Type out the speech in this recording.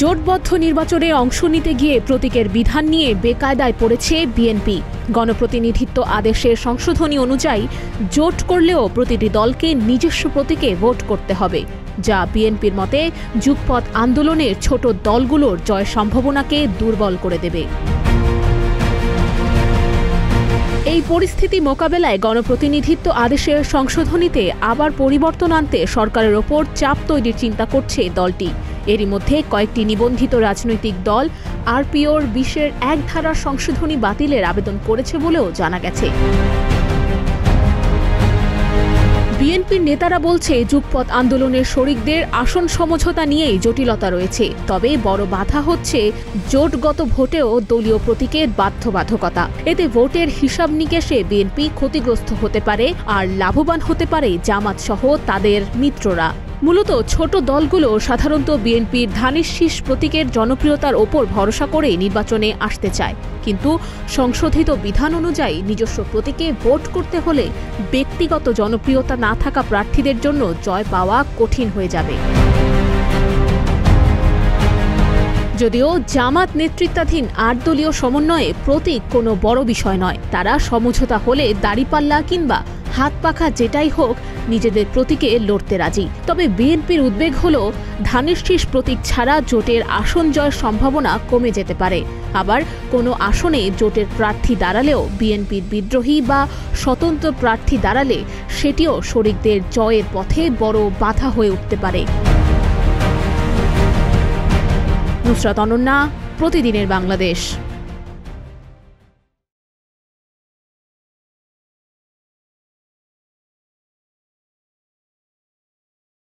জোটবদ্ধ নির্বাচনে অংশ নিতে গিয়ে প্রতীকের বিধান নিয়ে বেকায়দায় পড়েছে বিএনপি। গণপ্রতিনিধিত্ব আদেশের সংশোধনী অনুযায়ী জোট করলেও প্রতিটি দলকে নিজস্ব প্রতীকে ভোট করতে হবে, যা বিএনপির মতে যুগপৎ আন্দোলনের ছোট দলগুলোর জয় সম্ভাবনাকে দুর্বল করে দেবে। এই পরিস্থিতি মোকাবেলায় গণপ্রতিনিধিত্ব আদেশের সংশোধনীতে আবার পরিবর্তন আনতে সরকারের ওপর চাপ তৈরির চিন্তা করছে দলটি। এরই মধ্যে কয়েকটি নিবন্ধিত রাজনৈতিক দল আরপিওর ২০-এর ১ ধারার সংশোধনী বাতিলের আবেদন করেছে বলেও জানা গেছে। বিএনপির নেতারা বলছে যুগপৎ আন্দোলনের শরিকদের আসন সমঝোতা নিয়েই জটিলতা রয়েছে, তবে বড় বাধা হচ্ছে জোটগত ভোটেও দলীয় প্রতীকের বাধ্যবাধকতা। এতে ভোটের হিসাব নিকেশে বিএনপি ক্ষতিগ্রস্ত হতে পারে, আর লাভবান হতে পারে জামাত সহ তাদের মিত্ররা। মূলত ছোট দলগুলো সাধারণত বিএনপির ধানের শীষ প্রতীকের জনপ্রিয়তার ওপর ভরসা করে নির্বাচনে আসতে চায়, কিন্তু সংশোধিত বিধান অনুযায়ী নিজস্ব প্রতীকে ভোট করতে হলে ব্যক্তিগত জনপ্রিয়তা না থাকা প্রার্থীদের জন্য জয় পাওয়া কঠিন হয়ে যাবে। যদিও জামাত নেতৃত্বাধীন ৮ দলীয় সমন্বয়ে প্রতীক কোনো বড় বিষয় নয়, তারা সমঝোতা হলে দাড়িপাল্লা কিংবা হাত পাখা যেটাই হোক নিজেদের প্রতীকে লড়তে রাজি। তবে বিএনপির উদ্বেগ হল ধানের শীষ প্রতীক ছাড়া জোটের আসন জয়ের সম্ভাবনা কমে যেতে পারে। আবার কোনো আসনে জোটের প্রার্থী দাঁড়ালেও বিএনপির বিদ্রোহী বা স্বতন্ত্র প্রার্থী দাঁড়ালে সেটিও শরিকদের জয়ের পথে বড় বাধা হয়ে উঠতে পারে। নুসরাত অনন্যা, প্রতিদিনের বাংলাদেশ।